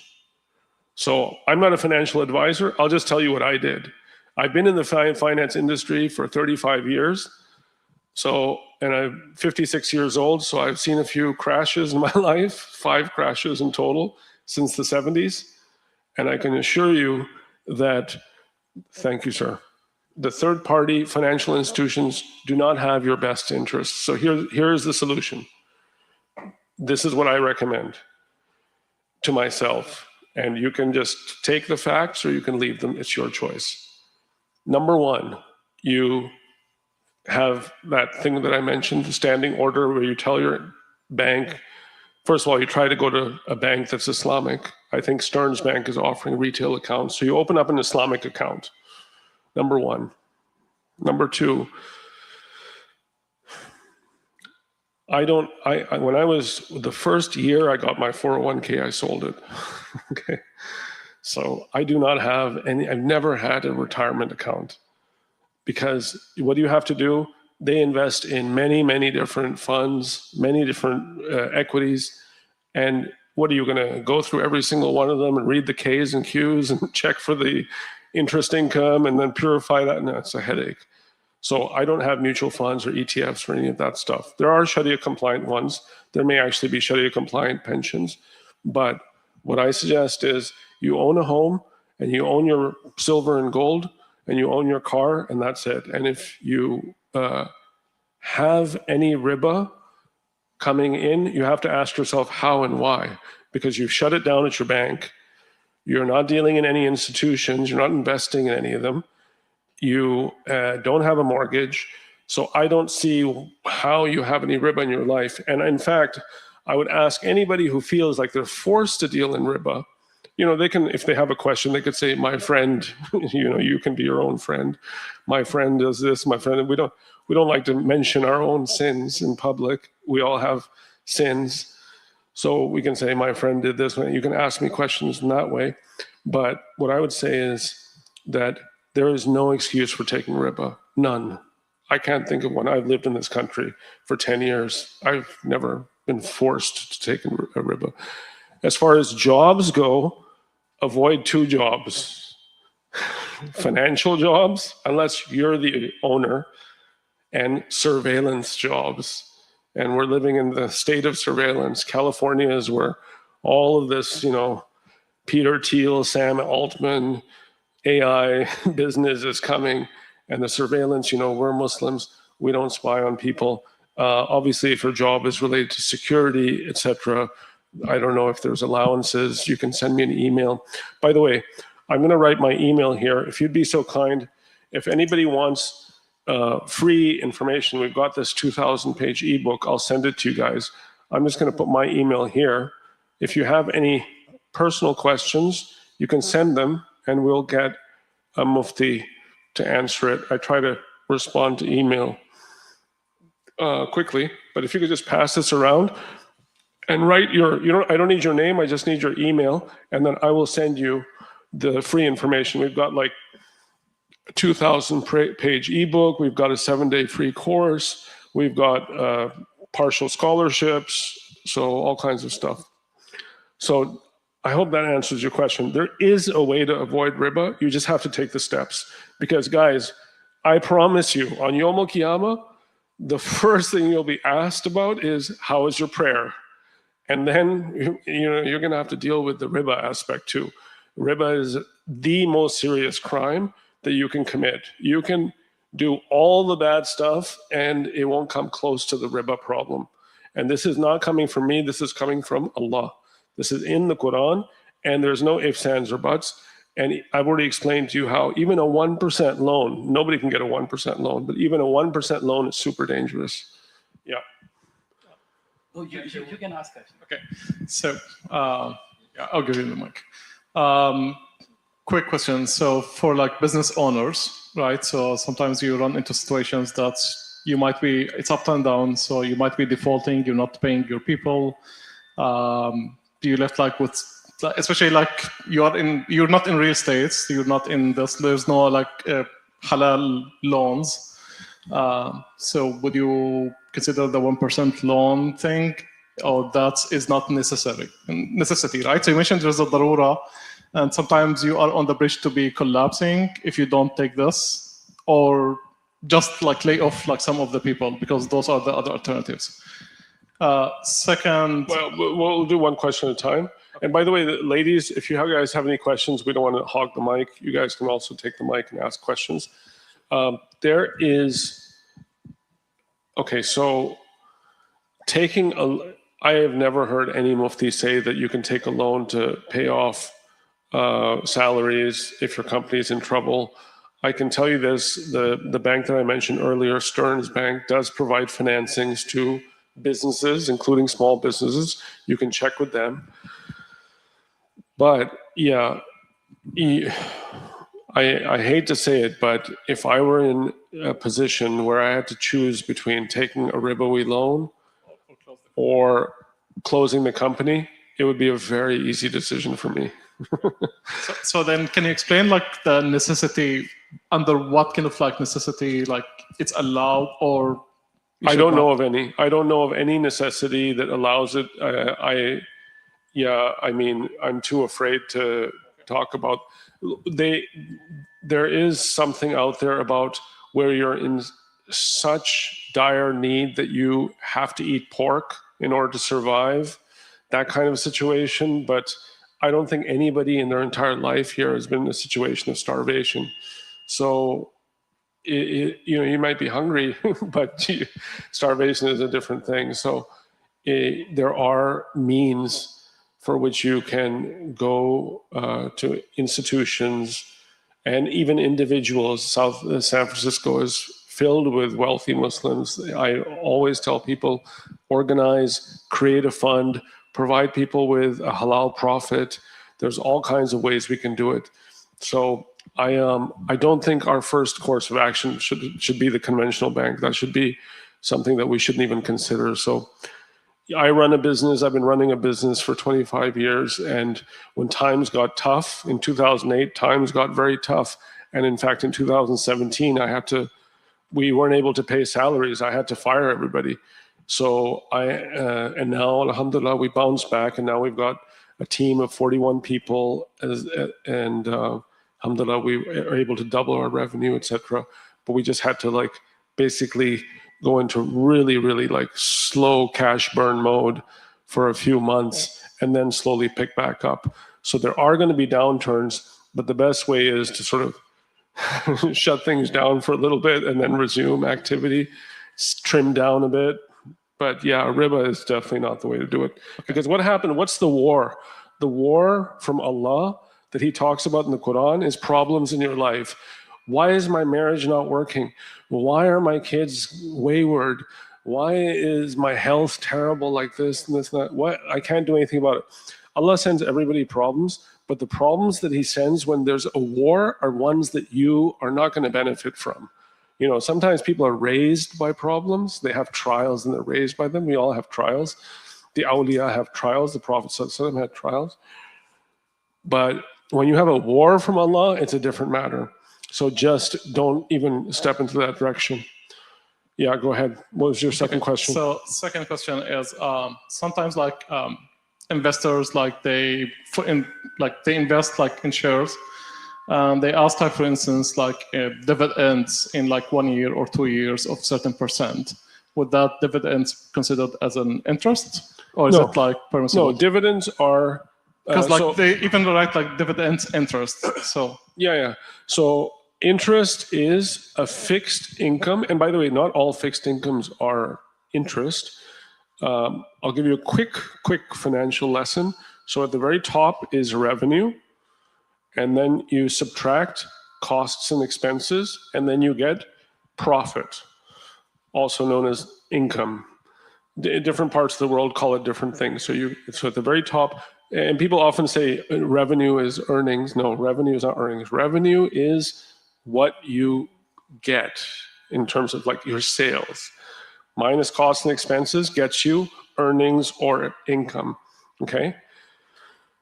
So I'm not a financial advisor. I'll just tell you what I did. I've been in the finance industry for 35 years. So, and I'm 56 years old, so I've seen a few crashes in my life, 5 crashes in total since the 70s. And I can assure you that, thank you, sir, the third-party financial institutions do not have your best interests. So here's the solution. This is what I recommend to myself. And you can just take the facts or you can leave them. It's your choice. Number 1, you have that thing that I mentioned, the standing order, where you tell your bank, first of all, you try to go to a bank that's Islamic. I think Stearns Bank is offering retail accounts. So you open up an Islamic account, number 1. Number 2, when I was the first year I got my 401k, I sold it. Okay. So I do not have any, I've never had a retirement account. Because what do you have to do? They invest in many, many different funds, many different equities. And what are you going to go through every single one of them and read the K's and Q's and check for the interest income and then purify that? No, it's a headache. So I don't have mutual funds or ETFs or any of that stuff. There are Sharia compliant ones. There may actually be Sharia compliant pensions. But what I suggest is you own a home and you own your silver and gold, and you own your car, and that's it. And if you have any riba coming in, you have to ask yourself how and why, because you've shut it down at your bank. You're not dealing in any institutions. You're not investing in any of them. You don't have a mortgage. So I don't see how you have any riba in your life. And in fact, I would ask anybody who feels like they're forced to deal in riba, you know, they can, if they have a question, they could say, my friend, you know, you can be your own friend. My friend does this, my friend, we don't like to mention our own sins in public. We all have sins. So we can say, my friend did this, you can ask me questions in that way. But what I would say is that there is no excuse for taking riba, none. I can't think of one. I've lived in this country for 10 years. I've never been forced to take a riba. As far as jobs go, avoid 2 jobs. Financial jobs, unless you're the owner, and surveillance jobs. And we're living in the state of surveillance. California is where all of this, Peter Thiel, Sam Altman, AI business is coming. And the surveillance, we're Muslims, we don't spy on people. Obviously, if your job is related to security, etc., I don't know if there's allowances. You can send me an email. By the way, I'm going to write my email here. If you'd be so kind, if anybody wants free information, we've got this 2,000-page ebook. I'll send it to you guys. I'm just going to put my email here. If you have any personal questions, you can send them, and we'll get a mufti to answer it. I try to respond to email quickly, but if you could just pass this around and write I don't need your name, I just need your email, and then I will send you the free information. We've got like a 2,000-page ebook, we've got a 7-day free course, we've got partial scholarships, so all kinds of stuff. So I hope that answers your question. There is a way to avoid riba, you just have to take the steps. Because guys, I promise you, on Yom Al-Qiyamah, the first thing you'll be asked about is, how is your prayer? And then you're going to have to deal with the riba aspect too. Riba is the most serious crime that you can commit. You can do all the bad stuff and it won't come close to the riba problem. And this is not coming from me, this is coming from Allah. This is in the Quran, and there's no ifs, ands, or buts. And I've already explained to you how even a 1% loan, nobody can get a 1% loan, but even a 1% loan is super dangerous. Yeah. Oh, you can ask questions. Okay, so yeah, I'll give you the mic. Quick question. So for like business owners, right? So sometimes you run into situations that it's up and down. So you might be defaulting, you're not paying your people. You left like with, especially like you're not in real estate, you're not in this, there's no like halal loans. So would you consider the 1% loan thing, or that is not necessity, right? So you mentioned there's a darura, and sometimes you are on the bridge to be collapsing if you don't take this, or just like lay off like some of the people, because those are the other alternatives. Second, Well, we'll do one question at a time. And by the way, ladies, if you guys have any questions, we don't want to hog the mic. You guys can also take the mic and ask questions. Okay, so I have never heard any mufti say that you can take a loan to pay off salaries if your company is in trouble. I can tell you this, the bank that I mentioned earlier, Stearns Bank, does provide financings to businesses, including small businesses. You can check with them. But yeah, I hate to say it, but if I were in a position where I had to choose between taking a ribawi loan or closing the company, it would be a very easy decision for me. so then can you explain like the necessity, under what kind of like necessity, like it's allowed, or I don't know of any. I don't know of any necessity that allows it. I mean, I'm too afraid to talk about. There is something out there about where you're in such dire need that you have to eat pork in order to survive, that kind of situation. But I don't think anybody in their entire life here has been in a situation of starvation. So you might be hungry, but starvation is a different thing. So there are means for which you can go to institutions and even individuals. San Francisco is filled with wealthy Muslims. I always tell people, organize, create a fund, provide people with a halal profit. There's all kinds of ways we can do it. So I don't think our first course of action should be the conventional bank. That should be something that we shouldn't even consider. So I run a business. I've been running a business for 25 years. And when times got tough, in 2008, times got very tough. And in fact, in 2017, I had to we weren't able to pay salaries. I had to fire everybody. So and now, alhamdulillah, we bounced back, and now we've got a team of 41 people, and alhamdulillah, we are able to double our revenue, etc. But we just had to like basically go into really, really like slow cash burn mode for a few months, and then slowly pick back up. So there are going to be downturns, but the best way is to sort of shut things down for a little bit and then resume activity, trim down a bit. But yeah, riba is definitely not the way to do it. Because what happened, what's the war? The war from Allah that he talks about in the Quran is problems in your life. Why is my marriage not working? Why are my kids wayward? Why is my health terrible like this and this and that? What? I can't do anything about it. Allah sends everybody problems, but the problems that he sends when there's a war are ones that you are not going to benefit from. You know, sometimes people are raised by problems. They have trials and they're raised by them. We all have trials. The awliya have trials. The Prophet ﷺ had trials. But when you have a war from Allah, it's a different matter. So just don't even step into that direction. Yeah, go ahead. What was your second question? So second question is sometimes like investors like they invest like in shares. They ask, like, for instance, like dividends in like 1 year or 2 years of certain percent. Would that dividends considered as an interest, or is it like permissible? No, dividends are because like they even write like dividends interest. So yeah. So interest is a fixed income, and by the way, not all fixed incomes are interest. I'll give you a quick financial lesson. So at the very top is revenue. And then you subtract costs and expenses, and then you get profit, also known as income. Different parts of the world call it different things. So at the very top, and people often say revenue is earnings. No, revenue is not earnings. Revenue is what you get in terms of like your sales. Minus costs and expenses gets you earnings or income, okay?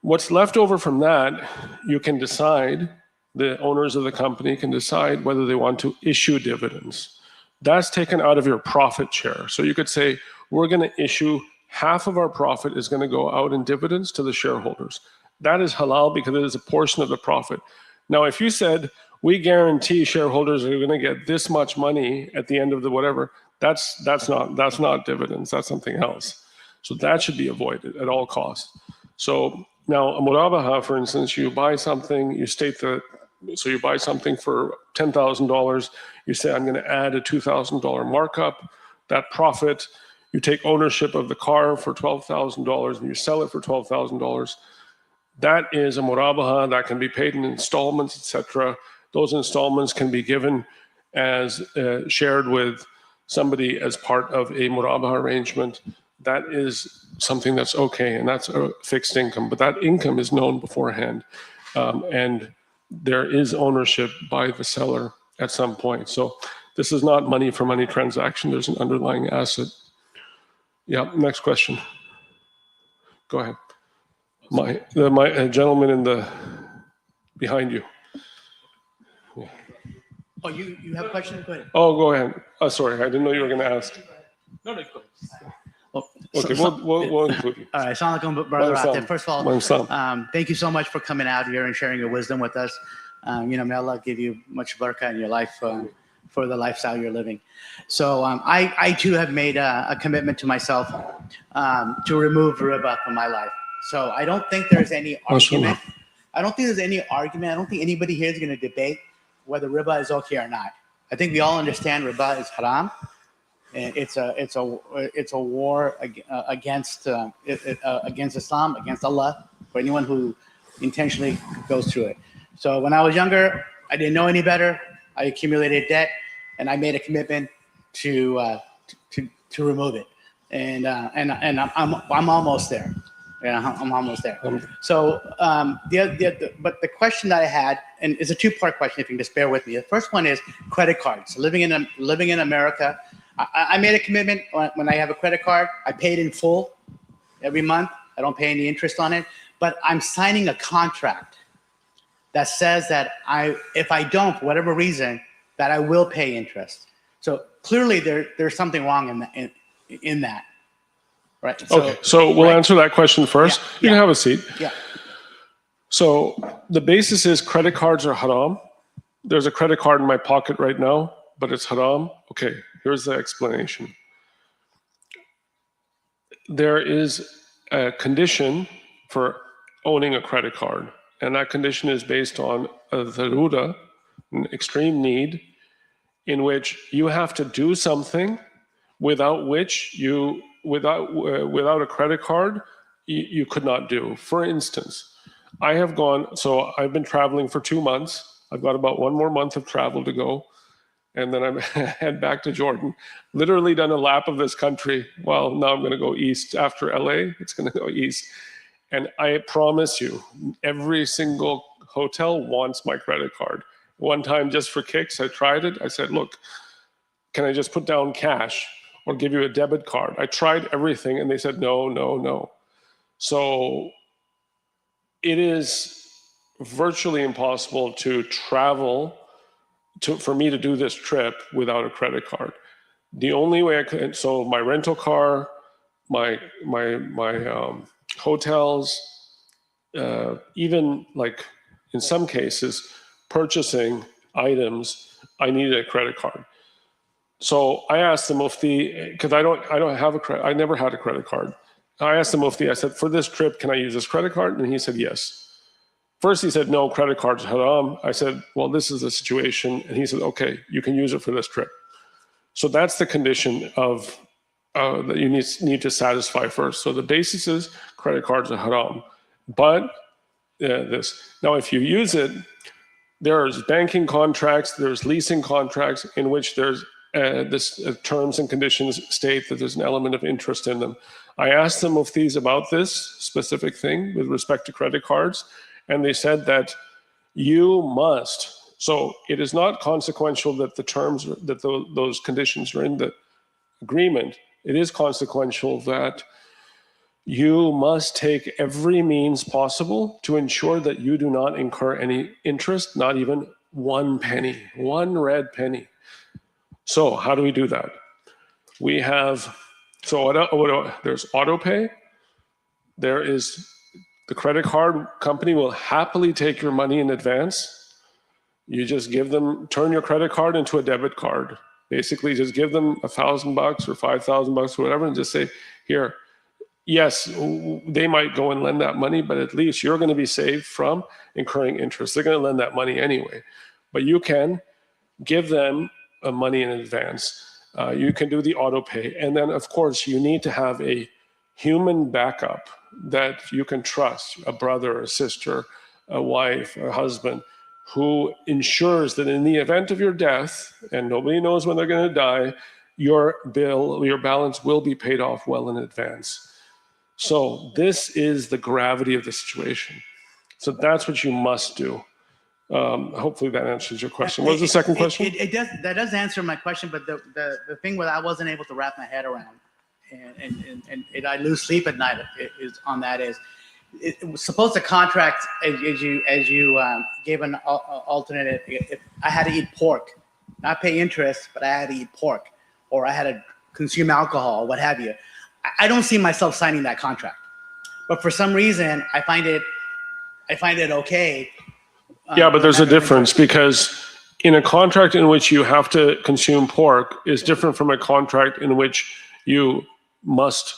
What's left over from that, you can decide, the owners of the company can decide whether they want to issue dividends. That's taken out of your profit share. So you could say, we're going to issue half of our profit is going to go out in dividends to the shareholders. That is halal because it is a portion of the profit. Now, if you said, we guarantee shareholders are going to get this much money at the end of the whatever, that's not dividends, that's something else. So that should be avoided at all costs. So now, a murabaha, for instance, you buy something, you state that, so you buy something for $10,000, you say, I'm going to add a $2,000 markup. That profit, you take ownership of the car for $12,000 and you sell it for $12,000. That is a murabaha that can be paid in installments, etc. Those installments can be given as shared with somebody as part of a murabaha arrangement. That is something that's okay, and that's a fixed income. But that income is known beforehand, and there is ownership by the seller at some point. So this is not money for money transaction. There's an underlying asset. Yeah, next question. Go ahead. My gentleman in the behind you. Yeah. Oh, you have a question? Go ahead. Oh, go ahead. Oh, sorry, I didn't know you were going to ask. No, go ahead. Okay, we'll include you. All right, assalamu alaikum, brother. First of all, thank you so much for coming out here and sharing your wisdom with us. May Allah give you much barakah in your life for the lifestyle you're living. So I too have made a commitment to myself to remove riba from my life. So I don't think there's any argument. I don't think anybody here is going to debate whether riba is okay or not. I think we all understand riba is haram. It's a war against Islam, against Allah, for anyone who intentionally goes through it. So when I was younger, I didn't know any better. I accumulated debt, and I made a commitment to remove it. And I'm almost there. Yeah, I'm almost there. So but the question that I had, and it's a two-part question, if you can just bear with me. The first one is credit cards. Living in America. I made a commitment when I have a credit card. I pay it in full every month. I don't pay any interest on it. But I'm signing a contract that says that if I don't, for whatever reason, that I will pay interest. So clearly there's something wrong in that, right? So, Okay, so we'll right. answer that question first. Yeah, You can yeah. have a seat. Yeah. So the basis is credit cards are haram. There's a credit card in my pocket right now, but it's haram. Okay, here's the explanation. There is a condition for owning a credit card, and that condition is based on a darura, an extreme need, in which you have to do something without which without a credit card you could not do. For instance, so I've been traveling for 2 months. I've got about 1 more month of travel to go, and then I'm head back to Jordan. Literally done a lap of this country. Well, now I'm going to go east after LA. It's going to go east, and I promise you, every single hotel wants my credit card. One time, just for kicks, I tried it. I said, "Look, can I just put down cash or give you a debit card?" I tried everything, and they said no, no, no. So it is virtually impossible to travel for me to do this trip without a credit card. The only way I could, so my rental car, my hotels, even like in some cases, purchasing items, I needed a credit card. So I asked the Mufti, because I never had a credit card. I asked the Mufti, I said, for this trip, can I use this credit card? And he said, yes. First, he said, no, credit cards haram. I said, well, this is the situation. And he said, okay, you can use it for this trip. So that's the condition of that you need to satisfy first. So the basis is credit cards are haram. But now, if you use it, there's banking contracts, there's leasing contracts in which there's terms and conditions state that there's an element of interest in them. I asked the muftis about this specific thing with respect to credit cards, and they said that you must. So it is not consequential that the terms, that those conditions are in the agreement. It is consequential that you must take every means possible to ensure that you do not incur any interest, not even 1 penny, 1 red penny. So how do we do that? We have, there's auto pay. There is, the credit card company will happily take your money in advance. You just give them, turn your credit card into a debit card. Basically just give them $1,000 or $5,000 or whatever and just say, here. Yes, they might go and lend that money, but at least you're going to be saved from incurring interest. They're going to lend that money anyway. But you can give them money in advance. You can do the auto pay. And then, of course, you need to have a human backup that you can trust, a brother, a sister, a wife, a husband, who ensures that in the event of your death, and nobody knows when they're going to die, your balance will be paid off well in advance. So this is the gravity of the situation. So that's what you must do. Hopefully that answers your question. What was the second question? That does answer my question, but the thing that I wasn't able to wrap my head around, and I lose sleep at night is on that is, it was supposed to contract as you gave an alternate. If I had to eat pork, not pay interest, but I had to eat pork, or I had to consume alcohol, what have you. I don't see myself signing that contract, but for some reason I find it okay. Yeah, but there's a difference, because in a contract in which you have to consume pork is different from a contract in which you must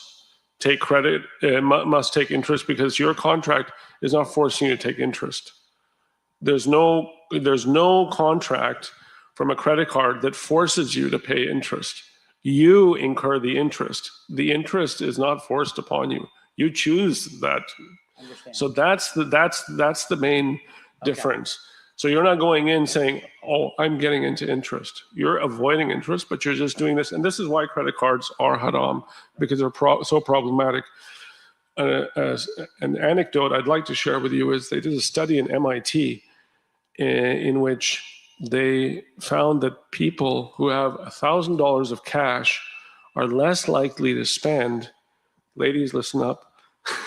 take credit, must take interest, because your contract is not forcing you to take interest. There's no contract from a credit card that forces you to pay interest. You incur the interest. The interest is not forced upon you. You choose that. So that's the main difference. So you're not going in saying, oh, I'm getting into interest. You're avoiding interest, but you're just doing this. And this is why credit cards are haram, because they're so problematic. As an anecdote I'd like to share with you is they did a study in MIT in which they found that people who have $1,000 of cash are less likely to spend, ladies, listen up,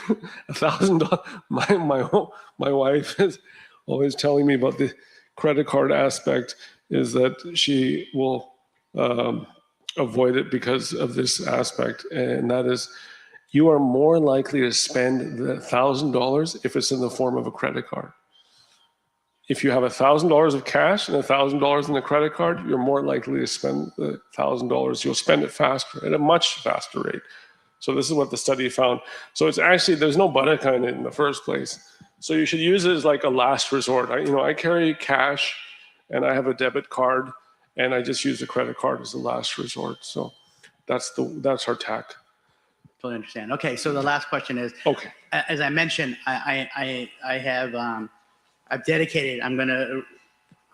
$1,000. My wife is always telling me about the credit card aspect, is that she will avoid it because of this aspect, and that is you are more likely to spend the $1,000 if it's in the form of a credit card. If you have $1,000 of cash and $1,000 in a credit card, you're more likely to spend the $1,000. You'll spend it faster, at a much faster rate. So this is what the study found. So it's actually, there's no barakah in it in the first place. So you should use it as like a last resort. I carry cash and I have a debit card and I just use the credit card as a last resort. So that's our tack. Totally understand. Okay, so the last question is, okay, as I mentioned, I've dedicated, I'm going to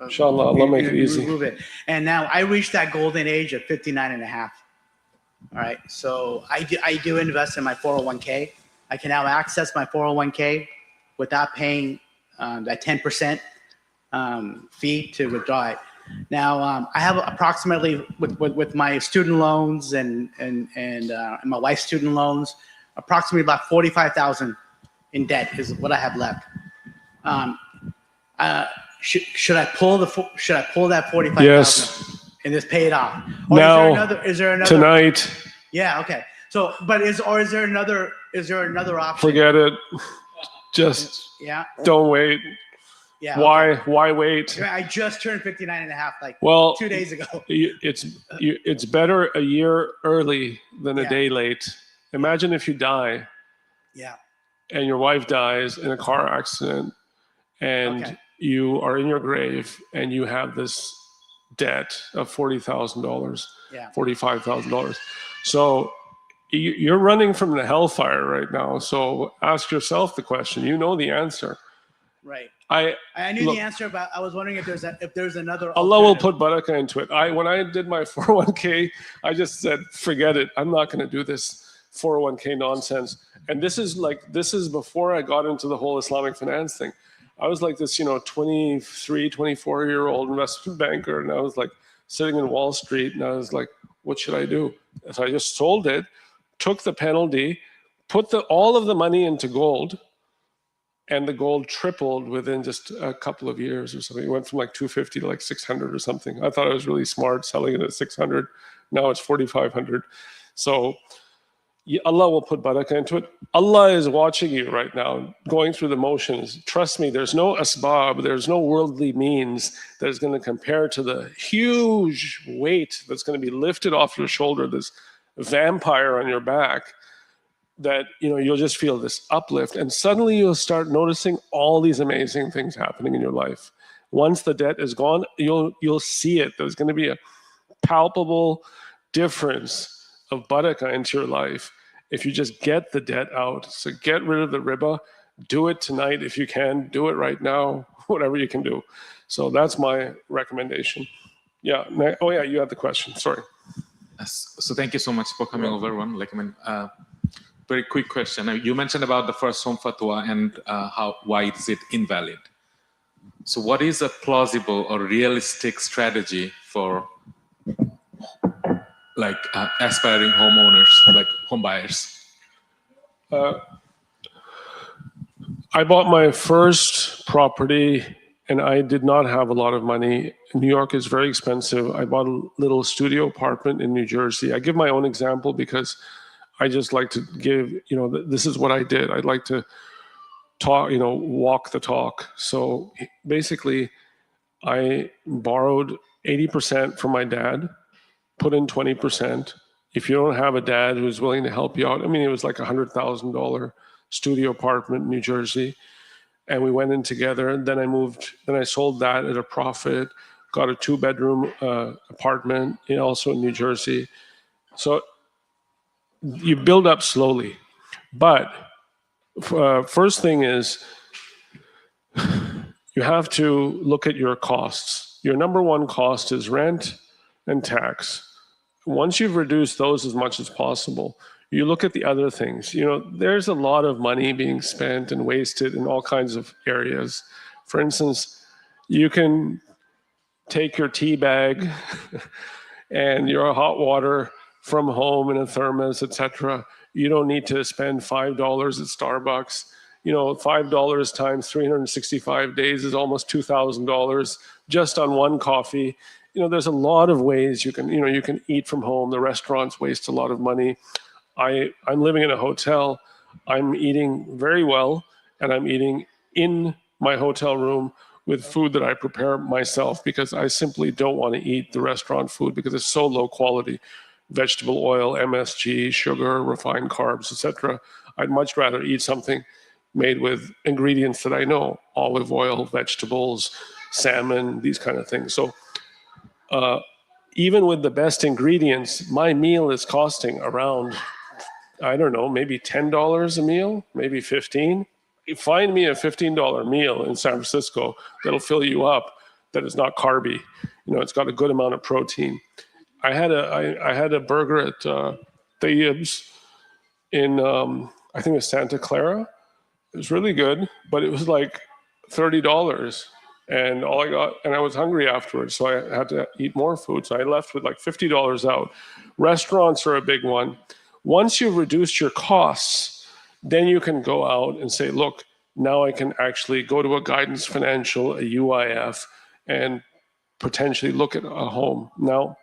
inshallah, Allah make it easy. Remove it. And now I reached that golden age of 59 and a half. All right. So I do invest in my 401k. I can now access my 401k without paying that 10% fee to withdraw it. Now I have approximately with my student loans and my wife's student loans, approximately about $45,000 in debt is what I have left. Should I pull that $45,000 Yes. and just pay it off? Or Now, is there another tonight. Yeah. Okay. So, is there another option? Forget it. Just don't wait. Yeah. Why? Okay. Why wait? I just turned 59 and a half 2 days ago. It's better a year early than a day late. Imagine if you die. Yeah. And your wife dies in a car accident, and you are in your grave, and you have this debt of $40,000, $45,000. So you're running from the hellfire right now. So ask yourself the question. You know the answer. Right. I knew the answer, but I was wondering if there's another. Allah will put barakah into it. When I did my 401k, I just said, forget it. I'm not going to do this 401k nonsense. And this is before I got into the whole Islamic finance thing. I was like this, 23, 24-year-old investment banker, and I was like sitting in Wall Street, and I was like, what should I do? So I just sold it, took the penalty, put all of the money into gold, and the gold tripled within just a couple of years or something. It went from like 250 to like 600 or something. I thought I was really smart selling it at 600. Now it's 4,500. So Allah will put barakah into it. Allah is watching you right now, going through the motions. Trust me, there's no asbab, there's no worldly means that is going to compare to the huge weight that's going to be lifted off your shoulder, this vampire on your back, that you'll just feel this uplift, and suddenly you'll start noticing all these amazing things happening in your life. Once the debt is gone, you'll see it. There's going to be a palpable difference of barakah into your life if you just get the debt out. So get rid of the riba. Do it tonight if you can. Do it right now, whatever you can do. So that's my recommendation. Yeah. Oh yeah, you had the question. Sorry. So thank you so much for coming over. Very quick question. You mentioned about the first home fatwa and why is it invalid. So what is a plausible or realistic strategy for aspiring homeowners, like home buyers? I bought my first property and I did not have a lot of money. New York is very expensive. I bought a little studio apartment in New Jersey. I give my own example because I just like to give, this is what I did. I'd like to talk, walk the talk. So basically, I borrowed 80% from my dad, put in 20%. If you don't have a dad who's willing to help you out, it was like $100,000 studio apartment in New Jersey. And we went in together, and then I sold that at a profit, got a 2-bedroom apartment, also in New Jersey. So you build up slowly. But first thing is, you have to look at your costs. Your number one cost is rent and tax. Once you've reduced those as much as possible, you look at the other things. There's a lot of money being spent and wasted in all kinds of areas. For instance, you can take your tea bag and your hot water from home in a thermos, etc. You don't need to spend $5 at Starbucks. $5 times 365 days is almost $2,000 just on one coffee. there's a lot of ways you can eat from home. The restaurants waste a lot of money. I'm living in a hotel. I'm eating very well, and I'm eating in my hotel room with food that I prepare myself, because I simply don't want to eat the restaurant food because it's so low quality. Vegetable oil, MSG, sugar, refined carbs, etc. I'd much rather eat something made with ingredients that I know: olive oil, vegetables, salmon, these kind of things. So even with the best ingredients, my meal is costing around, I don't know, maybe $10 a meal, maybe 15. Find me a $15 meal in San Francisco that'll fill you up, that is not carby. It's got a good amount of protein. I had a burger at Tayyib's in I think it was Santa Clara. It was really good, but it was like $30, and I was hungry afterwards, so I had to eat more food. So I left with like $50 out. Restaurants are a big one. Once you've reduced your costs, then you can go out and say, look, now I can actually go to a Guidance Financial, a UIF, and potentially look at a home. Now,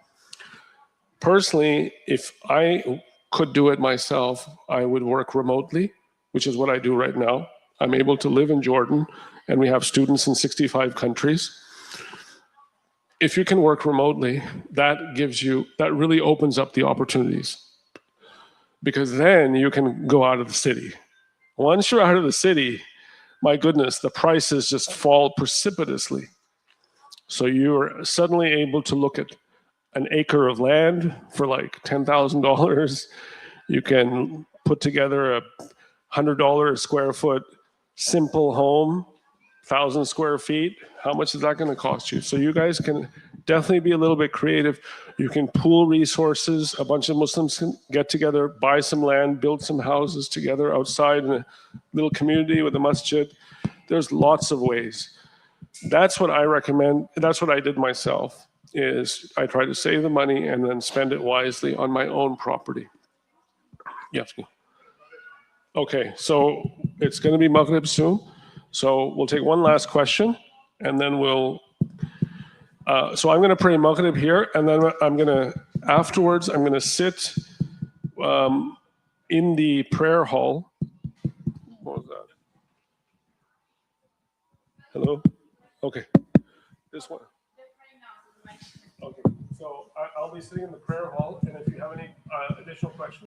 personally, if I could do it myself, I would work remotely, which is what I do right now. I'm able to live in Jordan, and we have students in 65 countries. If you can work remotely, that really opens up the opportunities, because then you can go out of the city. Once you're out of the city, my goodness, the prices just fall precipitously. So you're suddenly able to look at an acre of land for like $10,000. You can put together a $100 a square foot simple home, 1,000 square feet. How much is that going to cost you? So you guys can definitely be a little bit creative. You can pool resources. A bunch of Muslims can get together, buy some land, build some houses together outside in a little community with a masjid. There's lots of ways. That's what I recommend. That's what I did myself, is I try to save the money and then spend it wisely on my own property. Yes. Okay, so it's going to be Maghrib soon. So we'll take one last question, and then so I'm going to pray Maghrib here, and then afterwards, I'm going to sit in the prayer hall. What was that? Hello? Okay. This one. Okay, so I'll be sitting in the prayer hall, and if you have any additional questions,